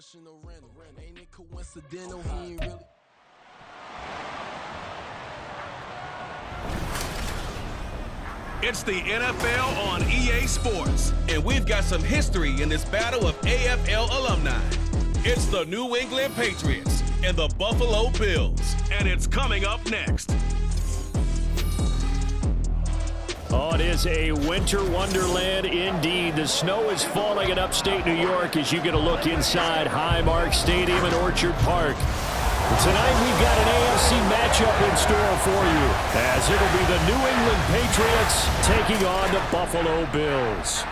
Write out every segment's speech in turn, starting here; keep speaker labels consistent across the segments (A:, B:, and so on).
A: Ain't it coincidental? He ain't really.
B: It's the NFL on EA Sports, and we've got some history in this battle of AFL alumni. It's the New England Patriots and the Buffalo Bills, and it's coming up next.
C: Oh, it is a winter wonderland indeed. The snow is falling in upstate New York as you get a look inside Highmark Stadium in Orchard Park. Tonight we've got an AFC matchup in store for you, as it'll be the New England Patriots taking on the Buffalo Bills.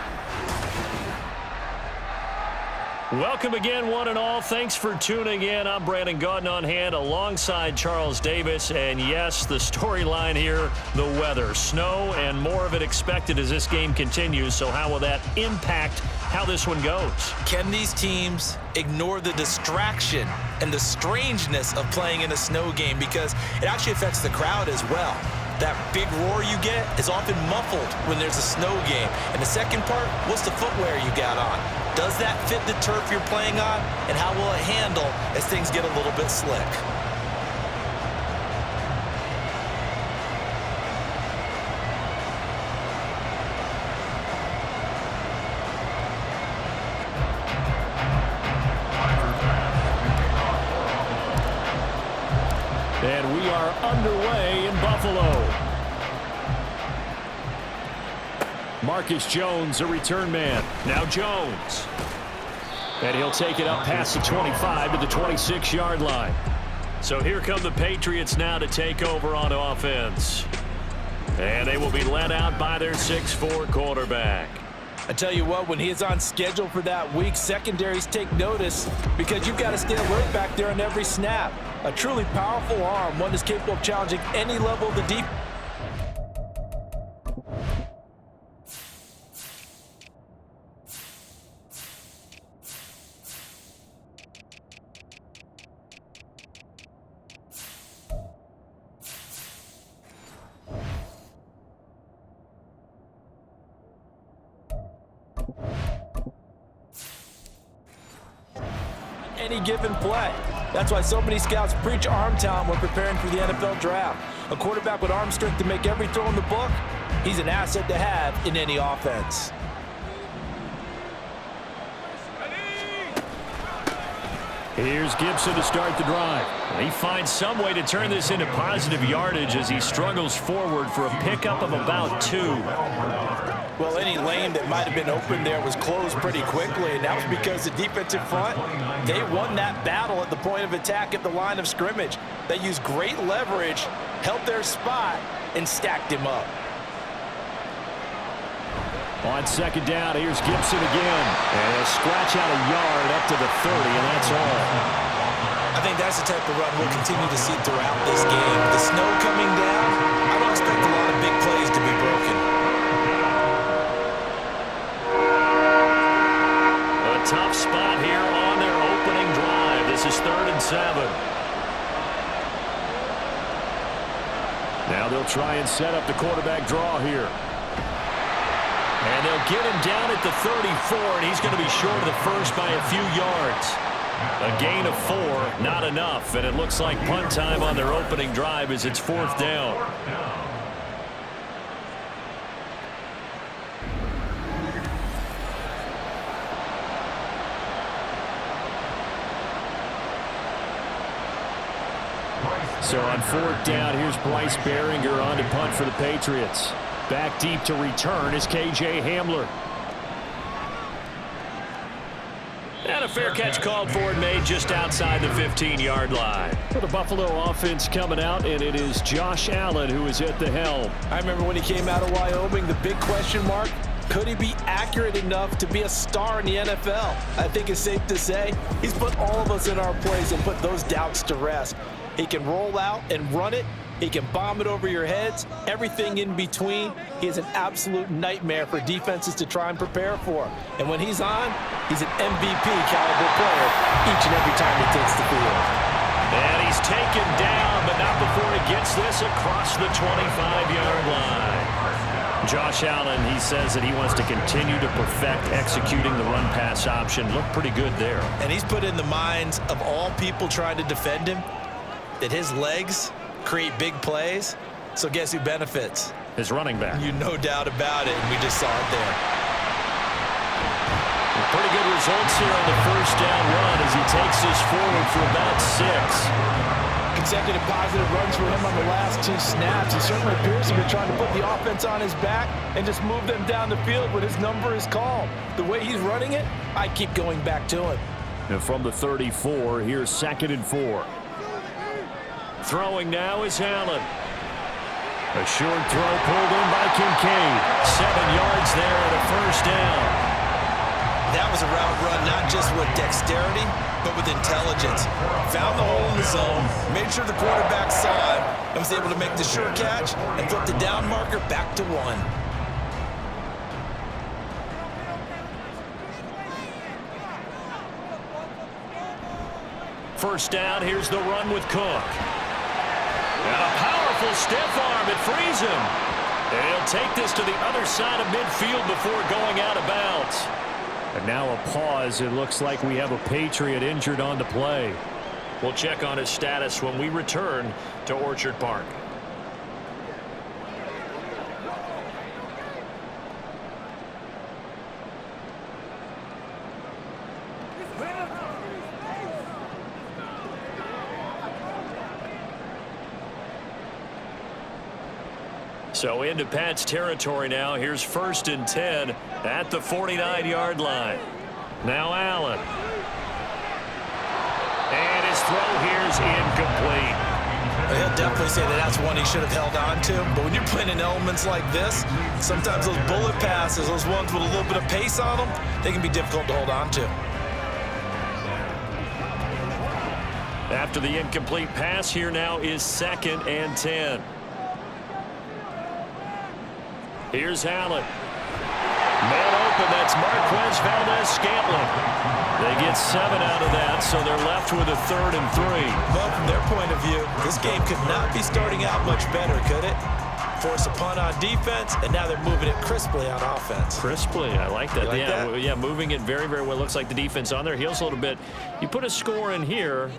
C: Welcome again, one and all. Thanks for tuning in. I'm Brandon Gaudin on hand alongside Charles Davis. And yes, the storyline here, the weather. Snow and more of it expected as this game continues. So how will that impact how this one goes?
D: Can these teams ignore the distraction and the strangeness of playing in a snow game? Because it actually affects the crowd as well. That big roar you get is often muffled when there's a snow game. And the second part, what's the footwear you got on? Does that fit the turf you're playing on? And how will it handle as things get a little bit slick?
C: And we are underway in Buffalo. Marcus Jones, a return man. Now Jones. And he'll take it up past the 25 to the 26-yard line. So here come the Patriots now to take over on offense. And they will be led out by their 6'4" quarterback.
D: I tell you what, when he is on schedule for that week, secondaries take notice because you've got to stay alert back there on every snap. A truly powerful arm, one that's capable of challenging any level of the defense. Any given play. That's why so many scouts preach arm talent when preparing for the NFL draft. A quarterback with arm strength to make every throw in the book, he's an asset to have in any offense.
C: Here's Gibson to start the drive. He finds some way to turn this into positive yardage as he struggles forward for a pickup of about 2.
D: Well, any lane that might have been open there was closed pretty quickly, and that was because the defensive front, they won that battle at the point of attack at the line of scrimmage. They used great leverage, held their spot, and stacked him up.
C: On second down, here's Gibson again. And he'll scratch out a yard up to the 30, and that's all.
D: I think that's the type of run we'll continue to see throughout this game. The snow coming down, I don't expect a lot of big plays to be broken.
C: A tough spot here on their opening drive. This is 3rd and 7. Now they'll try and set up the quarterback draw here. And they'll get him down at the 34, and he's going to be short of the first by a few yards. A gain of 4, not enough, and it looks like punt time on their opening drive as it's 4th down. So on 4th down, here's Bryce Behringer on to punt for the Patriots. Back deep to return is K.J. Hamler. And a fair catch called for and made just outside the 15-yard line. For the Buffalo offense coming out, and it is Josh Allen who is at the helm.
D: I remember when he came out of Wyoming, the big question mark, could he be accurate enough to be a star in the NFL? I think it's safe to say he's put all of us in our place and put those doubts to rest. He can roll out and run it. He can bomb it over your heads, everything in between. He is an absolute nightmare for defenses to try and prepare for. And when he's on, he's an MVP caliber player each and every time he takes the field.
C: And he's taken down, but not before he gets this across the 25-yard line. Josh Allen, he says that he wants to continue to perfect executing the run-pass option. Looked pretty good there.
D: And he's put in the minds of all people trying to defend him that his legs create big plays. So guess who benefits?
C: His running back.
D: You no doubt about it, and we just saw it there.
C: Pretty good results here on the first down run as he takes this forward for about 6.
D: Consecutive positive runs for him on the last 2 snaps. He certainly appears to be trying to put the offense on his back and just move them down the field when his number is called. The way he's running it, I keep going back to him.
C: And from the 34, here's 2nd and 4. Throwing now is Allen. A short throw pulled in by Kincaid. 7 yards there and a first down.
D: That was a route run not just with dexterity, but with intelligence. Found the hole in the zone, made sure the quarterback saw it, and was able to make the sure catch and flip the down marker back to 1.
C: First down, here's the run with Cook. And a powerful stiff arm, it frees him. And he'll take this to the other side of midfield before going out of bounds. And now a pause. It looks like we have a Patriot injured on the play. We'll check on his status when we return to Orchard Park. So into Pat's territory now. Here's 1st and 10 at the 49-yard line. Now Allen. And his throw here is incomplete.
D: He'll definitely say that that's one he should have held on to. But when you're playing in elements like this, sometimes those bullet passes, those ones with a little bit of pace on them, they can be difficult to hold on to.
C: After the incomplete pass, here now is 2nd and 10. Here's Allen. Man open, that's Marquez Valdez-Scantling. They get 7 out of that, so they're left with a 3rd and 3.
D: Well, from their point of view, this game could not be starting out much better, could it? Force a punt on defense, and now they're moving it crisply on offense.
C: Crisply, I like that.
D: Like
C: yeah,
D: that?
C: Yeah, moving it very, very well. Looks like the defense on their heels a little bit. You put a score in here,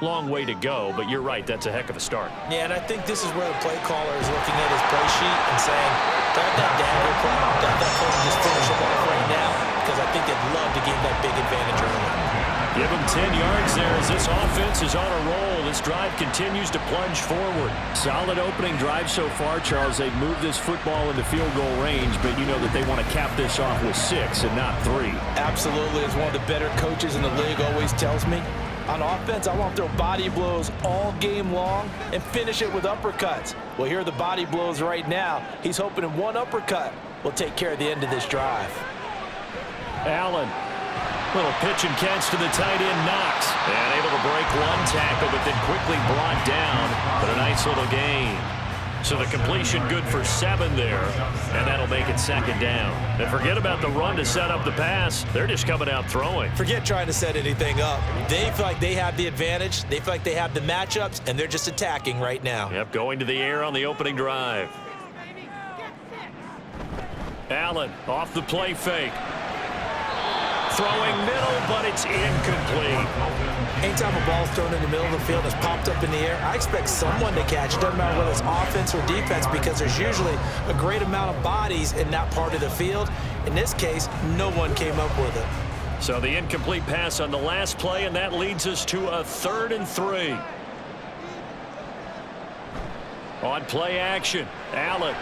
C: long way to go, but you're right, that's a heck of a start.
D: Yeah, and I think this is where the play caller is looking at his play sheet and saying, grab that dagger play, grab that play and just finish him off right now, because I think they'd love to gain that big advantage early.
C: Give him 10 yards there as this offense is on a roll. This drive continues to plunge forward. Solid opening drive so far, Charles. They've moved this football into field goal range, but you know that they want to cap this off with 6 and not 3.
D: Absolutely. As one of the better coaches in the league always tells me, on offense, I want to throw body blows all game long and finish it with uppercuts. Well, here are the body blows right now. He's hoping in one uppercut will take care of the end of this drive.
C: Allen. Little pitch and catch to the tight end, Knox. And able to break one tackle, but then quickly brought down. But a nice little gain. So the completion good for 7 there. And that'll make it 2nd down. And forget about the run to set up the pass. They're just coming out throwing.
D: Forget trying to set anything up. They feel like they have the advantage. They feel like they have the matchups, and they're just attacking right now.
C: Yep, going to the air on the opening drive. Allen off the play fake. Throwing middle, but it's incomplete.
D: Anytime a ball's thrown in the middle of the field and it's popped up in the air, I expect someone to catch it. Doesn't matter whether it's offense or defense, because there's usually a great amount of bodies in that part of the field. In this case, no one came up with it.
C: So the incomplete pass on the last play, and that leads us to a 3rd and 3. On play action, Allen.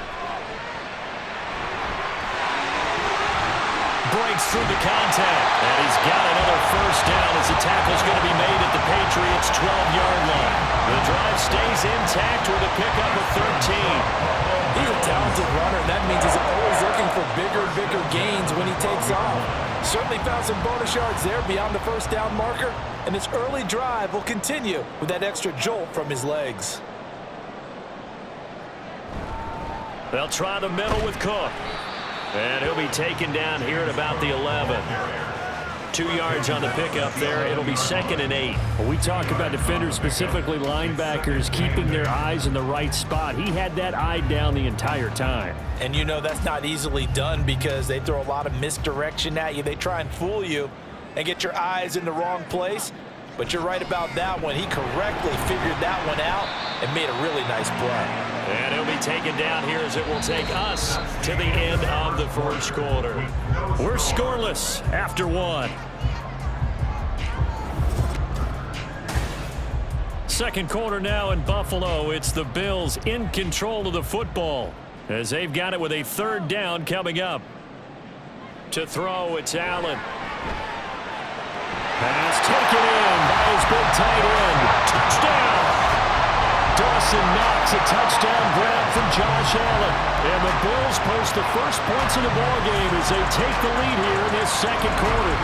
C: Breaks through the contact, and he's got another first down as the tackle's going to be made at the Patriots' 12-yard line. The drive stays intact with a pickup of 13.
D: He's a talented runner, and that means he's always looking for bigger and bigger gains when he takes off. Certainly found some bonus yards there beyond the first down marker, and this early drive will continue with that extra jolt from his legs.
C: They'll try the middle with Cook. And he'll be taken down here at about the 11. 2 yards on the pickup there. It'll be 2nd and 8. Well, we talk about defenders, specifically linebackers, keeping their eyes in the right spot. He had that eye down the entire time.
D: And you know that's not easily done because they throw a lot of misdirection at you. They try and fool you and get your eyes in the wrong place. But you're right about that one. He correctly figured that one out and made a really nice play.
C: And he'll be taken down here as it will take us to the end of the first quarter. We're scoreless after 1. Second quarter now in Buffalo. It's the Bills in control of the football as they've got it with a 3rd down coming up. To throw, it's Allen. Pass taken in by his big tight end. Touchdown! Dawson Knox, a touchdown grab from Josh Allen. And the Bills post the first points in the ballgame as they take the lead here in this second quarter.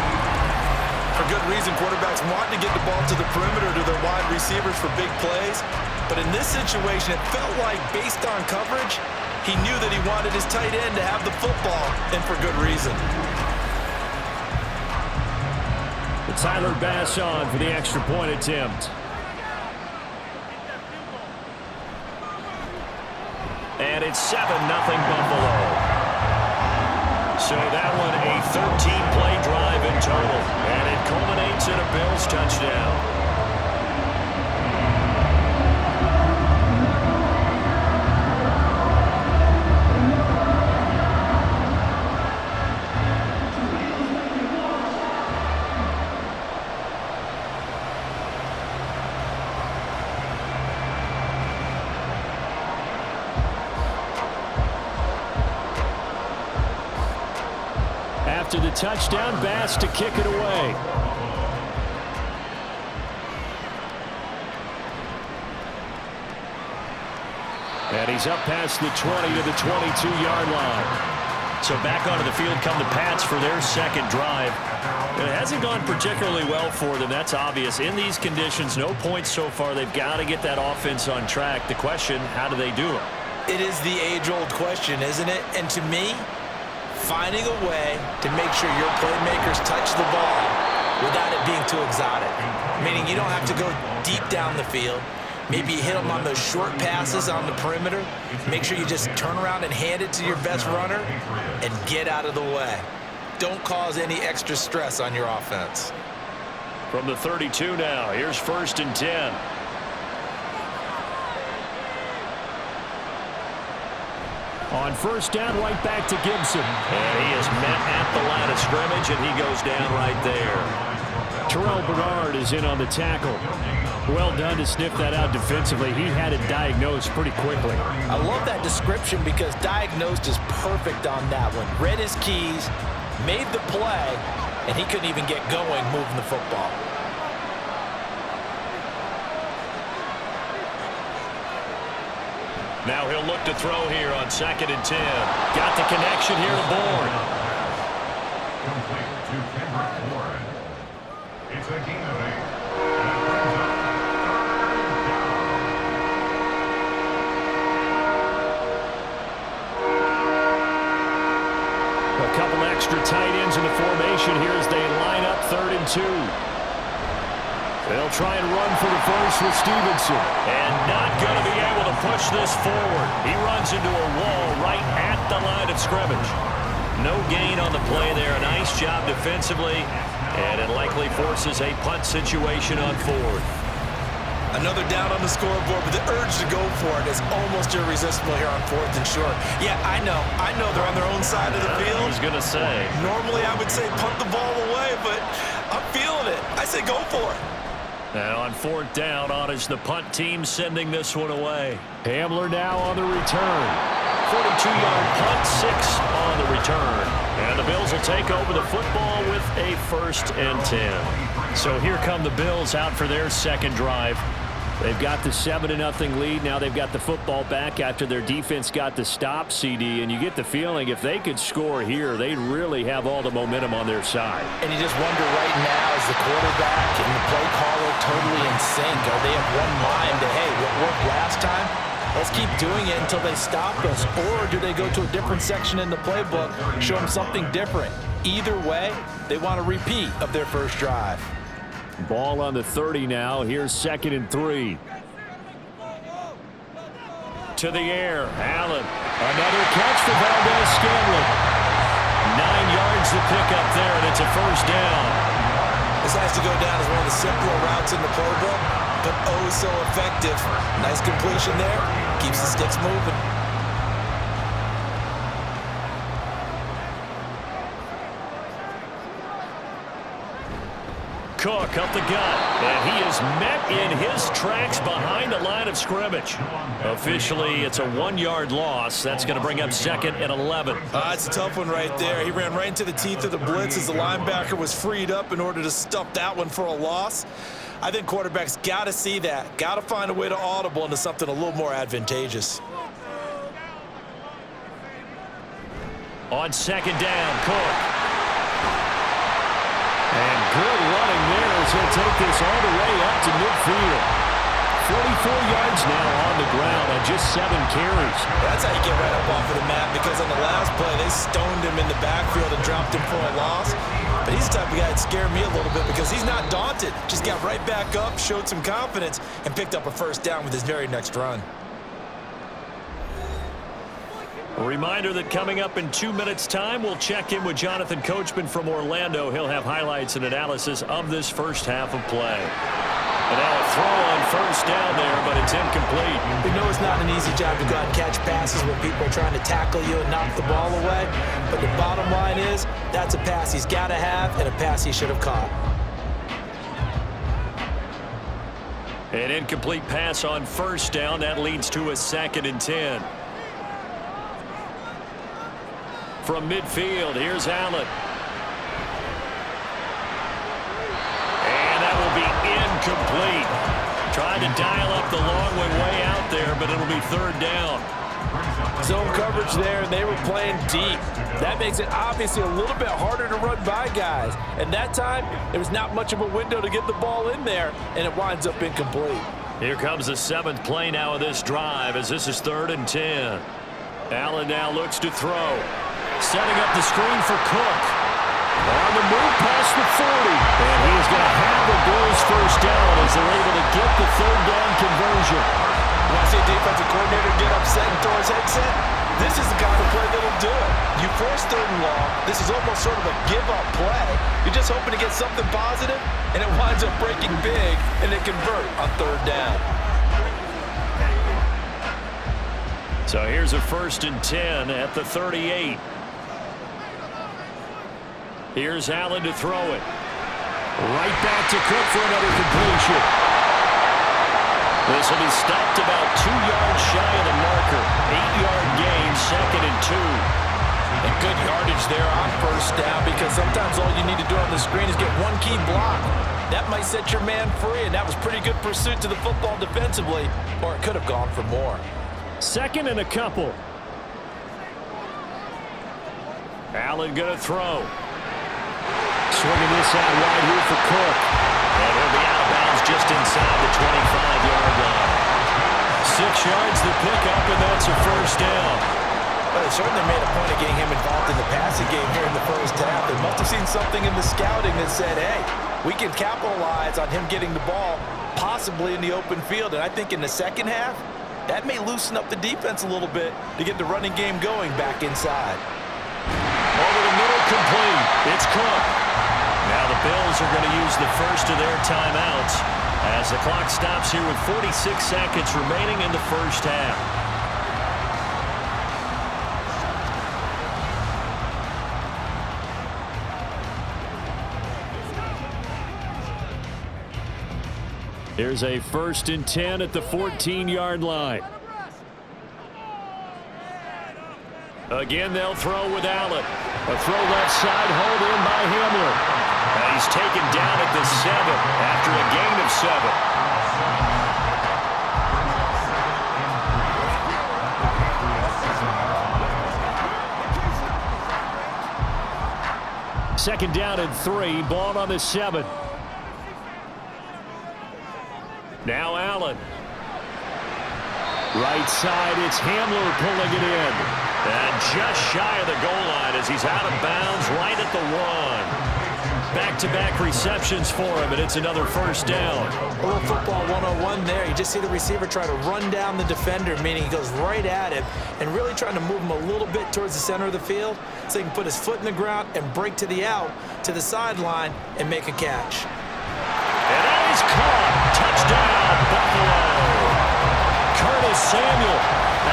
D: For good reason, quarterbacks want to get the ball to the perimeter to their wide receivers for big plays. But in this situation, it felt like based on coverage, he knew that he wanted his tight end to have the football, and for good reason.
C: Tyler Bass on for the extra point attempt. And it's 7-0 Buffalo. So that one a 13-play drive in total. And it culminates in a Bills touchdown. After the touchdown, Bass to kick it away. And he's up past the 20 to the 22-yard line. So back onto the field come the Pats for their second drive. It hasn't gone particularly well for them. That's obvious. In these conditions, no points so far. They've got to get that offense on track. The question, how do they do it?
D: It is the age-old question, isn't it? And to me, finding a way to make sure your playmakers touch the ball without it being too exotic. Meaning you don't have to go deep down the field. Maybe you hit them on those short passes on the perimeter. Make sure you just turn around and hand it to your best runner and get out of the way. Don't cause any extra stress on your offense.
C: From the 32 now, here's 1st and 10. On 1st down, right back to Gibson. And he is met at the line of scrimmage, and he goes down right there. Terrell Bernard is in on the tackle. Well done to sniff that out defensively. He had it diagnosed pretty quickly.
D: I love that description because diagnosed is perfect on that one. Read his keys, made the play, and he couldn't even get going moving the football.
C: Now he'll look to throw here on 2nd and 10. Got the connection here to Bourne.
E: Complete to Kendrick Warren. It's a gain of 8. And it brings up 3rd down.
C: A couple extra tight ends in the formation here as they line up 3rd and 2. They'll try and run for the first with Stevenson. And not going to be able to push this forward. He runs into a wall right at the line of scrimmage. No gain on the play there. A nice job defensively. And it likely forces a punt situation on 4th.
D: Another down on the scoreboard, but the urge to go for it is almost irresistible here on 4th and short. Yeah, I know they're on their own side of the field.
C: I was going to say.
D: Normally I would say punt the ball away, but I'm feeling it. I say go for it.
C: And on 4th down, on is the punt team sending this one away. Hamler now on the return. 42-yard punt, 6 on the return. And the Bills will take over the football with a 1st and 10. So here come the Bills out for their second drive. They've got the 7-0 lead. Now they've got the football back after their defense got the stop, CD. And you get the feeling if they could score here, they'd really have all the momentum on their side.
D: And you just wonder right now, is the quarterback and the play caller totally in sync? Are they of one mind to, hey, what worked last time? Let's keep doing it until they stop us. Or do they go to a different section in the playbook, show them something different? Either way, they want a repeat of their first drive.
C: Ball on the 30 now. Here's 2nd and 3. To the air. Allen. Another catch for Valdez-Scantling. 9 yards to pick up there, and it's a first down.
D: This has to go down as one of the simpler routes in the playbook, but oh so effective. Nice completion there. Keeps the sticks moving.
C: Cook up the gut, and he is met in his tracks behind the line of scrimmage. Officially, it's a 1-yard loss. That's going to bring up 2nd and 11.
D: It's a tough one right there. He ran right into the teeth of the blitz as the linebacker was freed up in order to stuff that one for a loss. I think quarterbacks got to see that. Got to find a way to audible into something a little more advantageous.
C: On 2nd down, Cook. And good running there as he'll take this all the way up to midfield. 44 yards now on the ground on just 7 carries.
D: That's how you get right up off of the mat, because on the last play, they stoned him in the backfield and dropped him for a loss. But he's the type of guy that scared me a little bit because he's not daunted. Just got right back up, showed some confidence, and picked up a first down with his very next run.
C: A reminder that coming up in 2 minutes' time, we'll check in with Jonathan Coachman from Orlando. He'll have highlights and analysis of this first half of play. And now a throw on first down there, but it's incomplete.
D: We know it's not an easy job to go out and catch passes when people are trying to tackle you and knock the ball away. But the bottom line is, that's a pass he's got to have and a pass he should have caught.
C: An incomplete pass on first down. That leads to a 2nd and 10. From midfield, here's Allen. And that will be incomplete. Trying to dial up the long way out there, but it'll be 3rd down.
D: Zone coverage there, and they were playing deep. That makes it obviously a little bit harder to run by guys. And that time, there was not much of a window to get the ball in there, and it winds up incomplete.
C: Here comes the 7th play now of this drive as this is 3rd and 10. Allen now looks to throw. Setting up the screen for Cook. On the move past the 40. And he's going to have the Bills first down as they're able to get the 3rd down conversion.
D: When I see a defensive coordinator get upset and throw his headset, this is the kind of play that'll do it. You force 3rd and long. This is almost sort of a give-up play. You're just hoping to get something positive, and it winds up breaking big, and they convert on 3rd down.
C: So here's a 1st and 10 at the 38. Here's Allen to throw it. Right back to Cook for another completion. This will be stopped about 2 yards shy of the marker. 8-yard gain, 2nd and 2.
D: And good yardage there on first down, because sometimes all you need to do on the screen is get one key block. That might set your man free, and that was pretty good pursuit to the football defensively, or it could have gone for more.
C: 2nd and a couple. Allen going to throw. Swinging this out wide here for Cook. And he'll be out of bounds just inside the 25-yard line. 6 yards to pick up, and that's a first down.
D: Well, they certainly made a point of getting him involved in the passing game here in the first half. They must have seen something in the scouting that said, hey, we can capitalize on him getting the ball, possibly in the open field. And I think in the second half, that may loosen up the defense a little bit to get the running game going back inside.
C: Over the middle, complete. It's Cook. Now the Bills are going to use the first of their timeouts as the clock stops here with 46 seconds remaining in the first half. Here's a 1st and 10 at the 14-yard line. Again, they'll throw with Allen. A throw left side, hauled in by Hamler. And he's taken down at the 7 after a gain of 7. 2nd down and 3, ball on the 7. Now Allen. Right side, it's Hamler pulling it in. And just shy of the goal line as he's out of bounds right at the 1. Back-to-back receptions for him, and it's another first down.
D: A little football 101 there. You just see the receiver try to run down the defender, meaning he goes right at him and really trying to move him a little bit towards the center of the field so he can put his foot in the ground and break to the out, to the sideline, and make a catch.
C: And that is caught. Touchdown, Buffalo. Curtis Samuel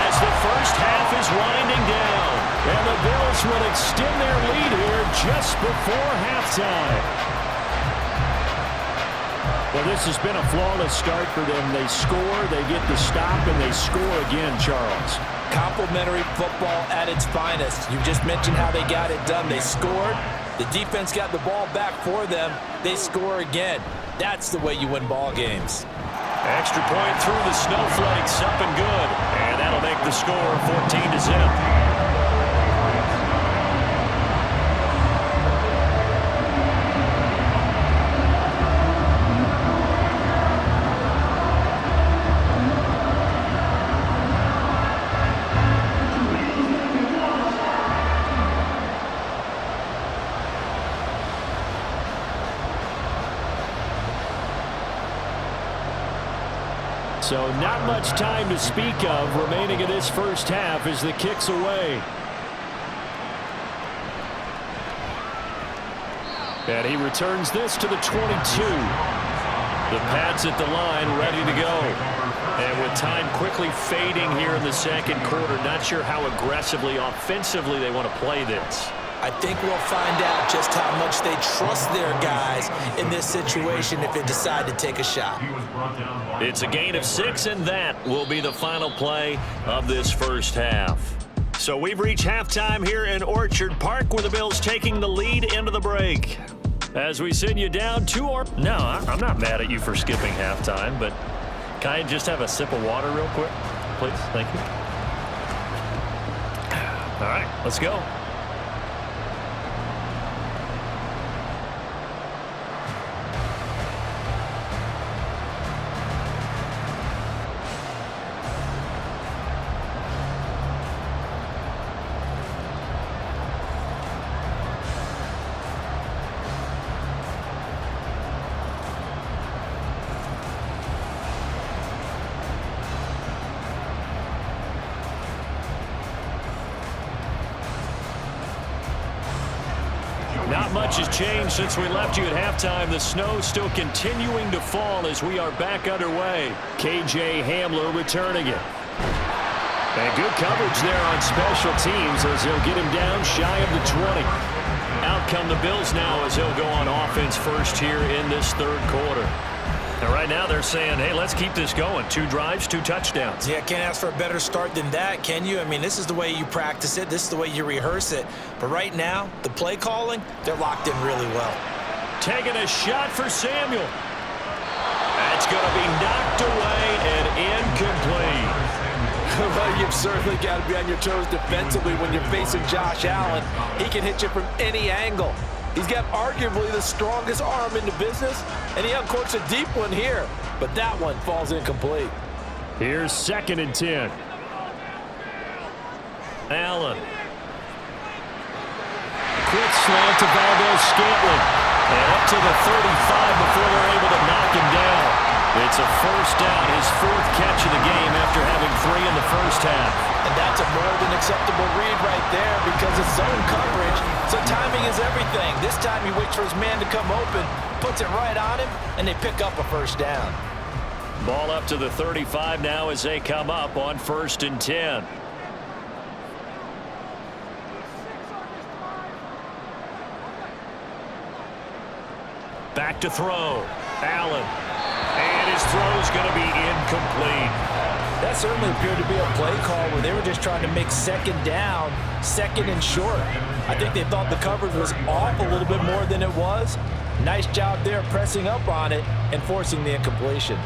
C: as the first half is winding down. And the Bills will extend their lead here just before halftime. Well, this has been a flawless start for them. They score, they get the stop, and they score again, Charles.
D: Complimentary football at its finest. You just mentioned how they got it done. They scored. The defense got the ball back for them. They score again. That's the way you win ball games.
C: Extra point through the snowflakes, up and good. And that'll make the score 14-0. So not much time to speak of remaining in this first half as the kick's away. And he returns this to the 22. The Pats at the line, ready to go. And with time quickly fading here in the second quarter, not sure how aggressively, offensively they want to play this.
D: I think we'll find out just how much they trust their guys in this situation if they decide to take a shot.
C: It's a gain of 6, and that will be the final play of this first half. So we've reached halftime here in Orchard Park with the Bills taking the lead into the break. As we send you down to our... No, I'm not mad at you for skipping halftime, but can I just have a sip of water real quick, please? Thank you. All right, let's go. Not much has changed since we left you at halftime. The snow still continuing to fall as we are back underway. KJ Hamler returning it. And good coverage there on special teams as he'll get him down shy of the 20. Out come the Bills now as he'll go on offense first here in this third quarter. And right now they're saying, hey, let's keep this going. 2 drives, 2 touchdowns.
D: Yeah, can't ask for a better start than that, can you? I mean, this is the way you practice it. This is the way you rehearse it. But right now, the play calling, they're locked in really well.
C: Taking a shot for Samuel. That's going to be knocked away and incomplete.
D: Well, you've certainly got to be on your toes defensively when you're facing Josh Allen. He can hit you from any angle. He's got arguably the strongest arm in the business, and he uncorks a deep one here. But that one falls incomplete.
C: Here's 2nd and 10. Allen. Quick slant to Valdez-Scantling. And up to the 35 before they're able to knock him down. It's a first down, his 4th catch of the game after having 3 in the first half.
D: And that's a more than acceptable read right there because it's zone coverage, so timing is everything. This time he waits for his man to come open, puts it right on him, and they pick up a first down.
C: Ball up to the 35 now as they come up on 1st and 10. Back to throw. Allen. And his throw is going to be incomplete.
D: That certainly appeared to be a play call where they were just trying to make 2nd down, 2nd and short. I think they thought the coverage was off a little bit more than it was. Nice job there pressing up on it and forcing the incompletion.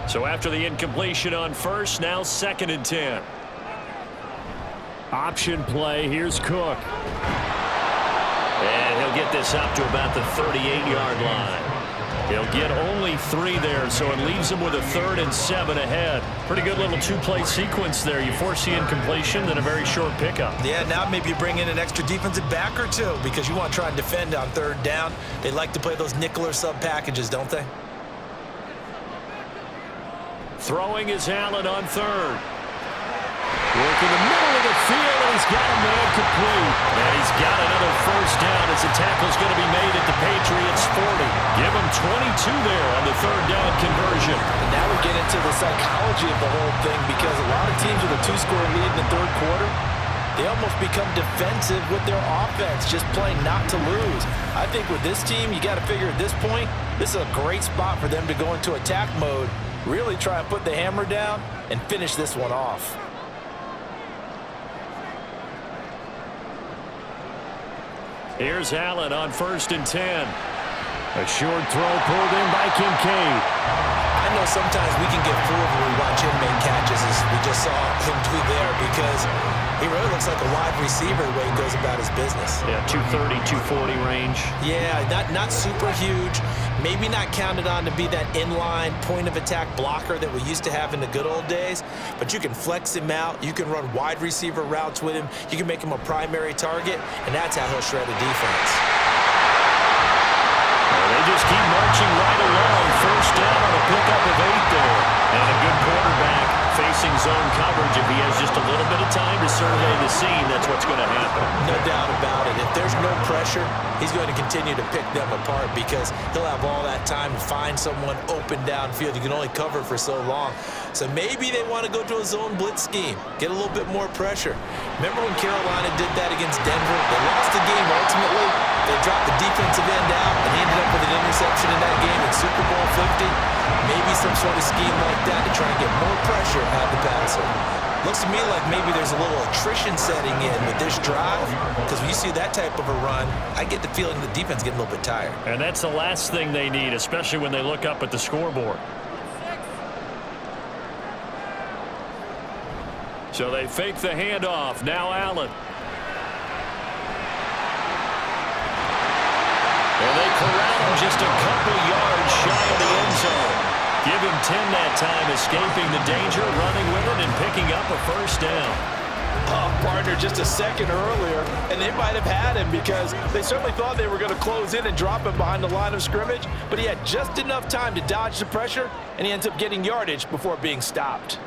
C: So after the incompletion on 1st, now 2nd and 10. Option play. Here's Cook. And he'll get this up to about the 38-yard line. He'll get only 3 there, so it leaves him with a 3rd and 7 ahead. Pretty good little 2-play sequence there. You force the incompletion, then a very short pickup.
D: Yeah, now maybe you bring in an extra defensive back or 2 because you want to try and defend on 3rd down. They like to play those nickel or sub packages, don't they?
C: Throwing is Allen on 3rd. Working the middle of the field, and he's got a man complete. And he's got another 1st down as the tackle's going to be made at the Patriots 40. Give him 22 there on the 3rd down conversion.
D: And now we get into the psychology of the whole thing because a lot of teams with a 2-score lead in the 3rd quarter, they almost become defensive with their offense, just playing not to lose. I think with this team, you got to figure at this point, this is a great spot for them to go into attack mode, really try and put the hammer down and finish this one off.
C: Here's Allen on 1st and 10. A short throw pulled in by Kincaid.
D: I know sometimes we can get fooled when we watch him make catches, as we just saw him do there, because he really looks like a wide receiver the way he goes about his business.
C: Yeah, 230, 240 range.
D: Yeah, not super huge. Maybe not counted on to be that inline point-of-attack blocker that we used to have in the good old days, but you can flex him out. You can run wide receiver routes with him. You can make him a primary target, and that's how he'll shred a defense.
C: They just keep marching right along. 1st down on a pickup of 8 there. And a good quarterback facing zone coverage. If he has just a little bit of time to survey the scene, that's what's going to happen.
D: No doubt about it. If there's no pressure, he's going to continue to pick them apart because he'll have all that time to find someone open downfield. You can only cover for so long. So maybe they want to go to a zone blitz scheme, get a little bit more pressure. Remember when Carolina did that against Denver? They lost the game ultimately. They dropped the defensive end out, and he ended up with an interception in that game in Super Bowl 50. Maybe some sort of scheme like that to try and get more pressure out of the passer. Looks to me like maybe there's a little attrition setting in with this drive, because when you see that type of a run, I get the feeling the defense is getting a little bit tired.
C: And that's the last thing they need, especially when they look up at the scoreboard. So they fake the handoff. Now Allen. And they corral him just a couple yards shy of the end zone. Give him 10 that time, escaping the danger, running with it, and picking up a 1st down.
D: Oh, partner, just a second earlier, and they might have had him because they certainly thought they were going to close in and drop him behind the line of scrimmage, but he had just enough time to dodge the pressure, and he ends up getting yardage before being stopped.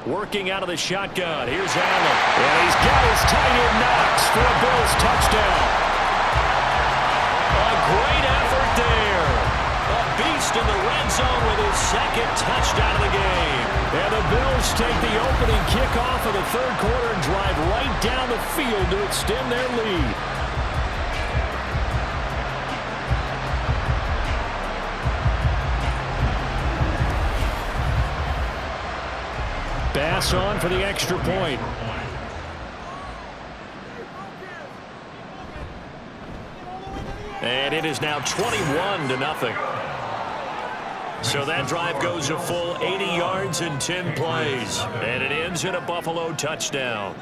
C: Working out of the shotgun. Here's Allen. And he's got his tight end Knox for a Bills touchdown. A great effort there. A beast in the red zone with his 2nd touchdown of the game. And the Bills take the opening kickoff of the 3rd quarter and drive right down the field to extend their lead. Bass on for the extra point. And it is now 21-0. So that drive goes a full 80 yards in 10 plays. And it ends in a Buffalo touchdown.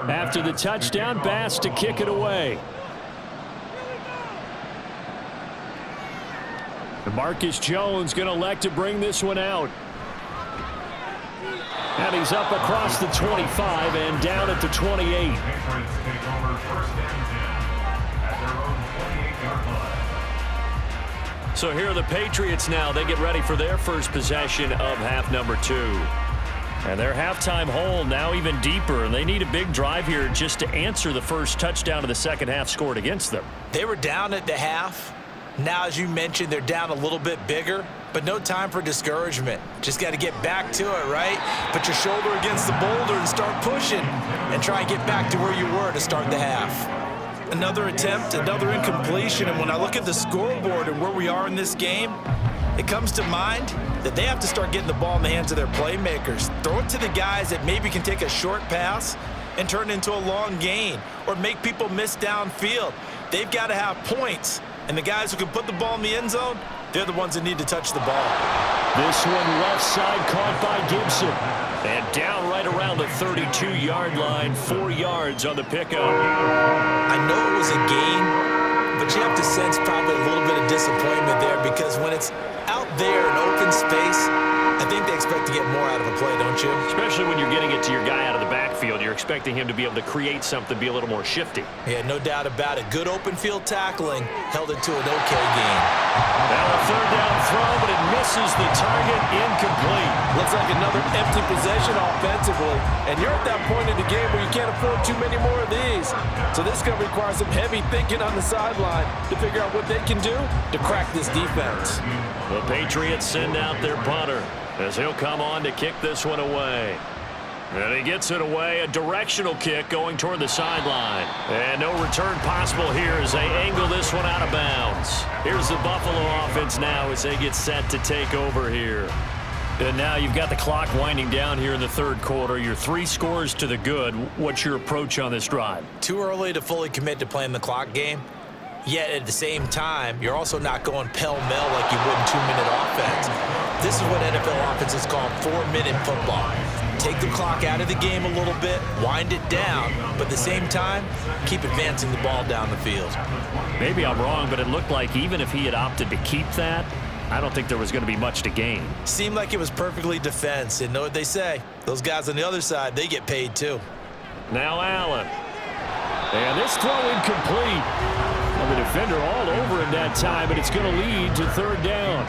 C: After the touchdown, Bass to kick it away. Marcus Jones going to elect to bring this one out. And he's up across the 25 and down at the 28. So here are the Patriots now. They get ready for their first possession of half number 2. And their halftime hole now even deeper, and they need a big drive here just to answer the first touchdown of the second half scored against them.
D: They were down at the half. Now, as you mentioned, they're down a little bit bigger, but no time for discouragement. Just got to get back to it, right? Put your shoulder against the boulder and start pushing and try and get back to where you were to start the half. Another attempt, another incompletion, and when I look at the scoreboard and where we are in this game, it comes to mind that they have to start getting the ball in the hands of their playmakers. Throw it to the guys that maybe can take a short pass and turn it into a long gain or make people miss downfield. They've got to have points, and the guys who can put the ball in the end zone, they're the ones that need to touch the ball.
C: This one left side caught by Gibson. And down right around the 32-yard line, 4 yards on the pickup.
D: I know it was a gain, but you have to sense probably a little bit of disappointment there because when it's out there in open space, I think they expect to get more out of a play, don't you?
C: Especially when you're getting it to your guy out of the backfield. You're expecting him to be able to create something, be a little more shifty.
D: Yeah, no doubt about it. Good open field tackling held it to an okay gain.
C: Now a third down throw, but it misses the target, incomplete.
D: Looks like another empty possession offensively, and you're at that point in the game where you can't afford too many more of these. So this is going to require some heavy thinking on the sideline to figure out what they can do to crack this defense.
C: The Patriots send out their punter as he'll come on to kick this one away. And he gets it away, a directional kick going toward the sideline. And no return possible here as they angle this one out of bounds. Here's the Buffalo offense now as they get set to take over here. And now you've got the clock winding down here in the third quarter. You're 3 scores to the good. What's your approach on this drive?
D: Too early to fully commit to playing the clock game. Yet at the same time, you're also not going pell-mell like you would in 2-minute offense. This is what NFL offenses call 4-minute football. Take the clock out of the game a little bit, wind it down, but at the same time, keep advancing the ball down the field.
C: Maybe I'm wrong, but it looked like even if he had opted to keep that, I don't think there was going to be much to gain.
D: Seemed like it was perfectly defense, and know what they say. Those guys on the other side, they get paid too.
C: Now Allen. And this throw incomplete. Well, the defender all over him that time, but it's going to lead to third down.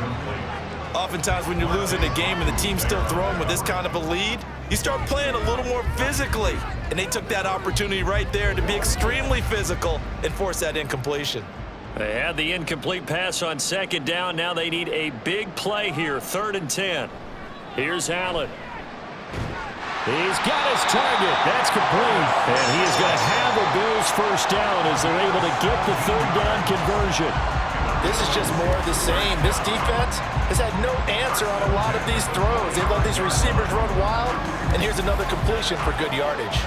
D: Oftentimes when you're losing a game and the team's still throwing with this kind of a lead, you start playing a little more physically. And they took that opportunity right there to be extremely physical and force that incompletion.
C: They had the incomplete pass on second down. Now they need a big play here, 3rd and 10. Here's Allen. He's got his target. That's complete. And he is going to have a Bills first down as they're able to get the third down conversion.
D: This is just more of the same. This defense has had no answer on a lot of these throws. They let these receivers run wild, and here's another completion for good yardage.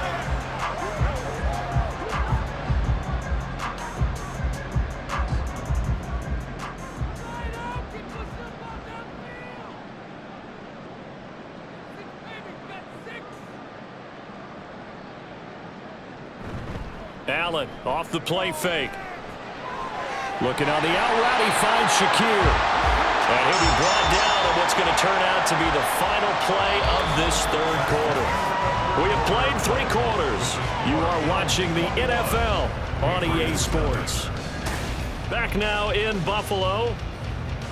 C: Allen off the play fake. Looking on the out route, he finds Shakir. And he'll be brought down on what's going to turn out to be the final play of this third quarter. We have played 3 quarters. You are watching the NFL on EA Sports. Back now in Buffalo.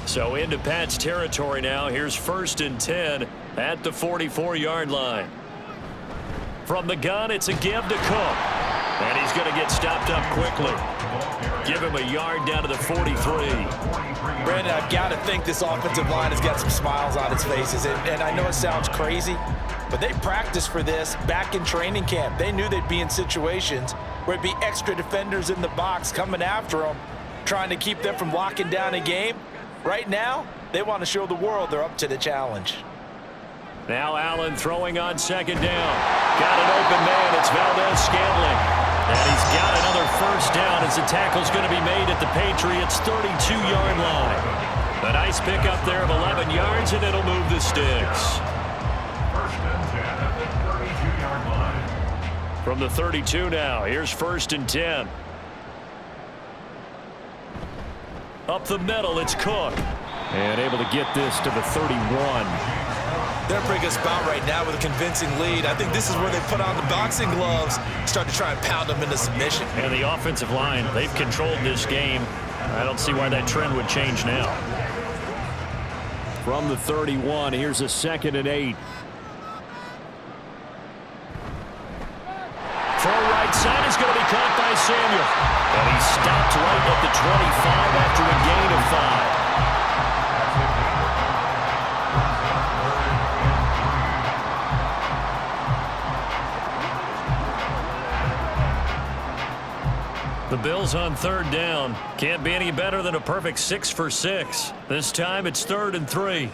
C: So into Pat's territory now. Here's 1st and 10 at the 44-yard line. From the gun, it's a give to Cook. And he's going to get stopped up quickly. Give him a yard down to the 43.
D: Brandon, I've got to think this offensive line has got some smiles on its faces. And I know it sounds crazy, but they practiced for this back in training camp. They knew they'd be in situations where it'd be extra defenders in the box coming after them, trying to keep them from locking down a game. Right now, they want to show the world they're up to the challenge.
C: Now Allen throwing on second down. Got an open man. It's Valdez-Scantling. And he's got another first down as the tackle's going to be made at the Patriots' 32-yard line. A nice pickup there of 11 yards, and it'll move the sticks.
E: 1st and 10 at the 32-yard line.
C: From the 32 now, here's 1st and 10. Up the middle, it's Cook. And able to get this to the 31.
D: They're in a pretty good spot right now with a convincing lead. I think this is where they put on the boxing gloves, start to try and pound them into submission.
C: And the offensive line, they've controlled this game. I don't see why that trend would change now. From the 31, here's a 2nd and 8. Throw right side is going to be caught by Samuel. And he stopped right at the 25 after a gain of 5. The Bills on third down. Can't be any better than a perfect 6 for 6. This time it's 3rd and 3.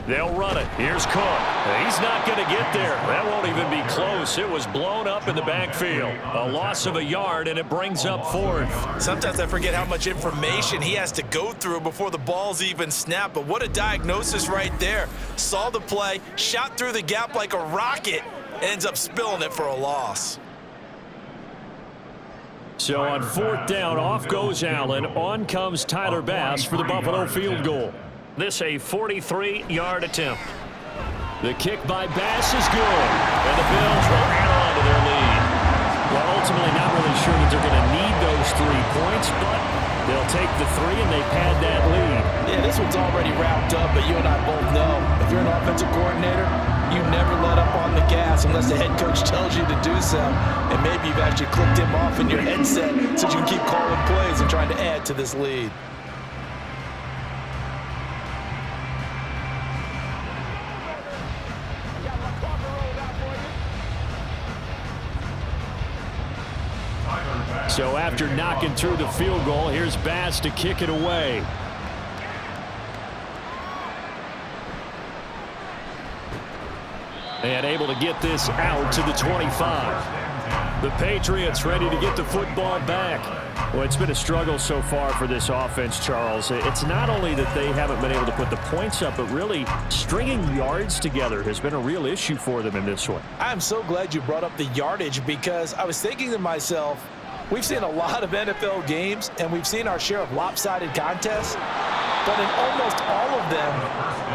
C: They'll run it. Here's Cook. He's not going to get there. That won't even be close. It was blown up in the backfield. A loss of a yard, and it brings up 4th.
D: Sometimes I forget how much information he has to go through before the ball's even snapped. But what a diagnosis right there. Saw the play, shot through the gap like a rocket, ends up spilling it for a loss.
C: So on 4th down, off goes Allen. On comes Tyler Bass for the Buffalo field goal. This a 43-yard attempt. The kick by Bass is good, and the Bills will add on to their lead. Well, ultimately not really sure that they're going to need those 3 points, but they'll take the 3 and they pad that lead.
D: Yeah, this one's already wrapped up, but you and I both know if you're an offensive coordinator, you never let up on the gas unless the head coach tells you to do so. And maybe you've actually clicked him off in your headset so you can keep calling plays and trying to add to this lead.
C: So after knocking through the field goal, here's Bass to kick it away. And able to get this out to the 25. The Patriots ready to get the football back. Well, it's been a struggle so far for this offense, Charles. It's not only that they haven't been able to put the points up, but really stringing yards together has been a real issue for them in this one.
D: I'm so glad you brought up the yardage because I was thinking to myself, we've seen a lot of NFL games, and we've seen our share of lopsided contests, but in almost all of them,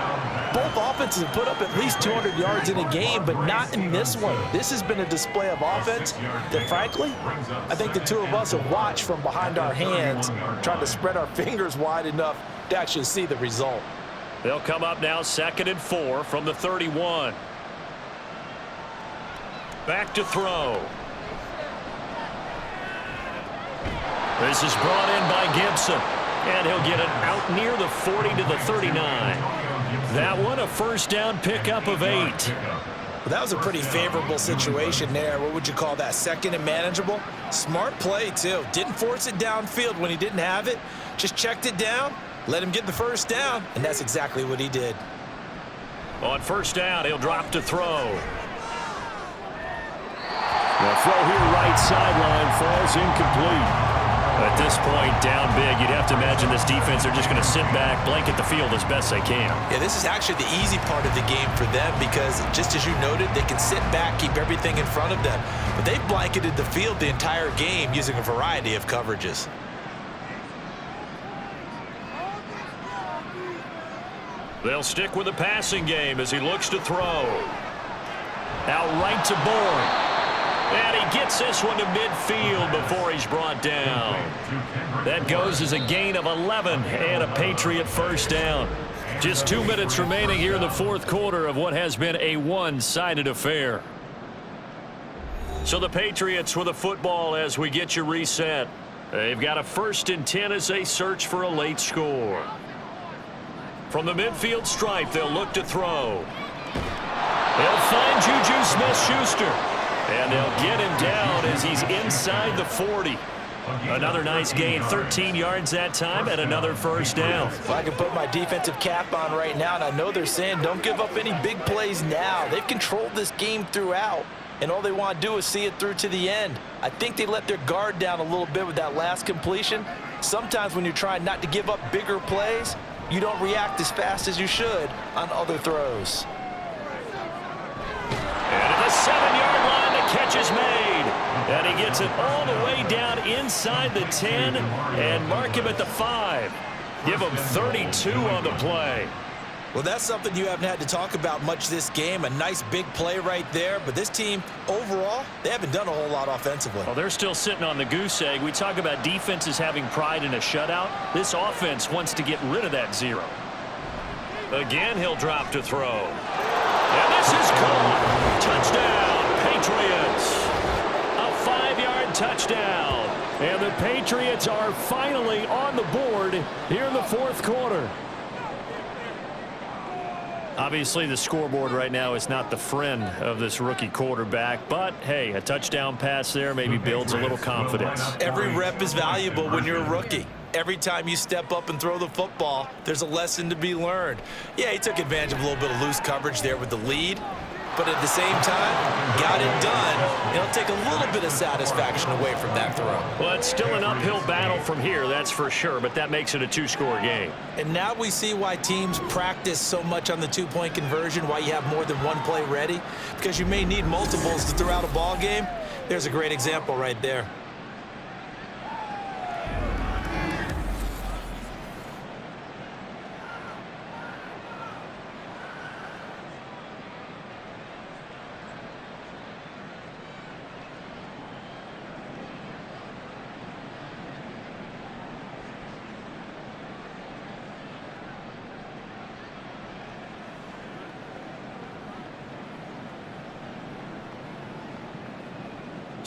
D: both offenses have put up at least 200 yards in a game, but not in this one. This has been a display of offense that, frankly, I think the two of us have watched from behind our hands, trying to spread our fingers wide enough to actually see the result.
C: They'll come up now 2nd and 4 from the 31. Back to throw. This is brought in by Gibson, and he'll get it out near the 40 to the 39. That one a first down pickup of 8.
D: Well, that was a pretty favorable situation there. What would you call that? 2nd and manageable? Smart play, too. Didn't force it downfield when he didn't have it. Just checked it down, let him get the first down, and that's exactly what he did.
C: On first down, he'll drop to throw. The throw here right sideline falls incomplete. At this point, down big, you'd have to imagine this defense, they're just going to sit back, blanket the field as best they can.
D: Yeah, this is actually the easy part of the game for them because, just as you noted, they can sit back, keep everything in front of them. But they've blanketed the field the entire game using a variety of coverages.
C: They'll stick with the passing game as he looks to throw. Out right to Bourne. And he gets this one to midfield before he's brought down. That goes as a gain of 11 and a Patriot first down. Just 2 minutes remaining here in the 4th quarter of what has been a one-sided affair. So the Patriots with the football as we get you reset. They've got a 1st and 10 as they search for a late score. From the midfield stripe, they'll look to throw. They'll find Juju Smith-Schuster. And they'll get him down as he's inside the 40. Another nice gain, 13 yards that time, and another first down.
D: If I can put my defensive cap on right now, and I know they're saying don't give up any big plays now. They've controlled this game throughout, and all they want to do is see it through to the end. I think they let their guard down a little bit with that last completion. Sometimes when you're trying not to give up bigger plays, you don't react as fast as you should on other throws.
C: And at the 7-yard line, the catch is made. And he gets it all the way down inside the 10 and mark him at the 5. Give him 32 on the play.
D: Well, that's something you haven't had to talk about much this game. A nice big play right there. But this team, overall, they haven't done a whole lot offensively.
C: Well, they're still sitting on the goose egg. We talk about defenses having pride in a shutout. This offense wants to get rid of that 0. Again, he'll drop to throw. And this is caught. Touchdown, Patriots. A 5-yard touchdown. And the Patriots are finally on the board here in the 4th quarter. Obviously, the scoreboard right now is not the friend of this rookie quarterback, but hey, a touchdown pass there maybe builds a little confidence.
D: Every rep is valuable when you're a rookie. Every time you step up and throw the football, there's a lesson to be learned. Yeah, he took advantage of a little bit of loose coverage there with the lead, but at the same time, got it done. It'll take a little bit of satisfaction away from that throw.
C: Well, it's still an uphill battle from here, that's for sure, but that makes it a two-score game.
D: And now we see why teams practice so much on the two-point conversion, why you have more than one play ready, because you may need multiples to throw out a ball game. There's a great example right there.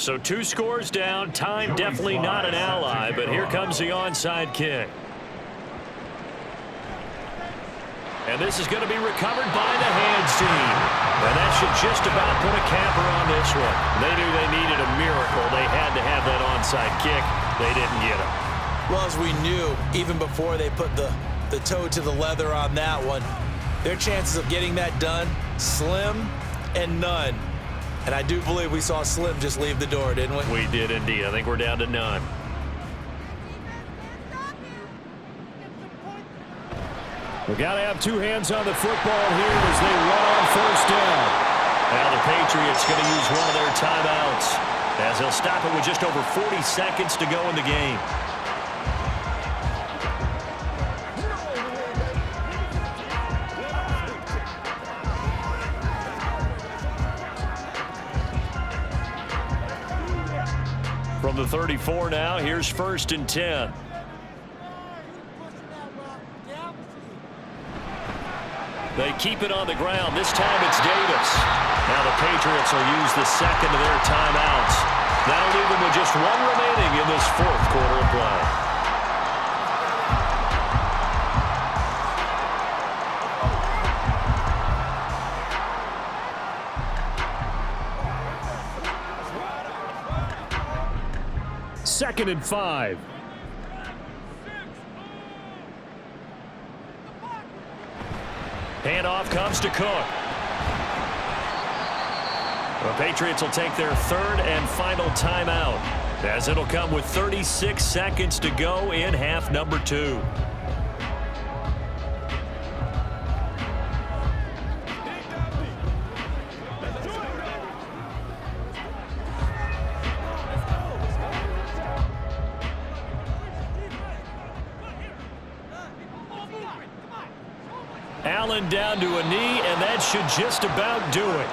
C: So 2 scores down. Time definitely not an ally, but here comes the onside kick. And this is going to be recovered by the hands team. And that should just about put a capper on this one. They knew they needed a miracle. They had to have that onside kick. They didn't get it.
D: Well, as we knew, even before they put the toe to the leather on that one, their chances of getting that done, slim and none. And I do believe we saw Slim just leave the door, didn't we?
C: We did indeed. I think we're down to none. We got to have 2 hands on the football here as they run on first down. Now the Patriots going to use one of their timeouts as they'll stop it with just over 40 seconds to go in the game. From the 34 now, here's 1st and 10. They keep it on the ground. This time it's Davis. Now the Patriots will use the second of their timeouts. That'll leave them with just 1 remaining in this 4th quarter of play. Second and 5. Handoff comes to Cook. The Patriots will take their 3rd and final timeout, as it'll come with 36 seconds to go in half number 2. Allen down to a knee, and that should just about do it.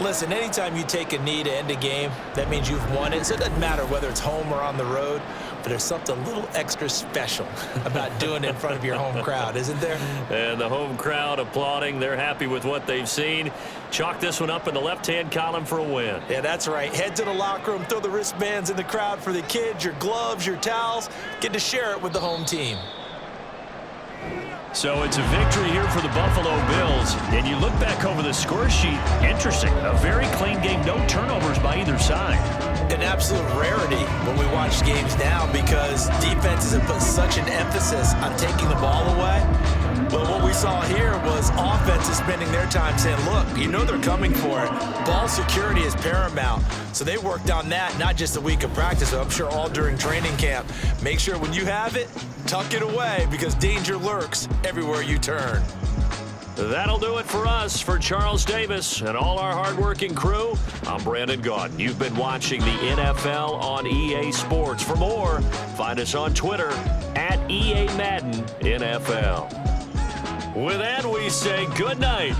D: Listen, anytime you take a knee to end a game, that means you've won it. So it doesn't matter whether it's home or on the road, but there's something a little extra special about doing it in front of your home crowd, isn't there?
C: And the home crowd applauding. They're happy with what they've seen. Chalk this one up in the left-hand column for a win.
D: Yeah, that's right. Head to the locker room, throw the wristbands in the crowd for the kids, your gloves, your towels. Get to share it with the home team.
C: So it's a victory here for the Buffalo Bills. And you look back over the score sheet, interesting. A very clean game, no turnovers by either side.
D: An absolute rarity when we watch games now because defenses have put such an emphasis on taking the ball away. But what we saw here was offenses spending their time saying, look, you know they're coming for it. Ball security is paramount. So they worked on that not just a week of practice, but I'm sure all during training camp. Make sure when you have it, tuck it away because danger lurks everywhere you turn.
C: That'll do it for us. For Charles Davis and all our hardworking crew, I'm Brandon Gaudin. You've been watching the NFL on EA Sports. For more, find us on Twitter at EA Madden NFL. With that, we say good night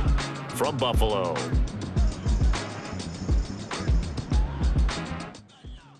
C: from Buffalo.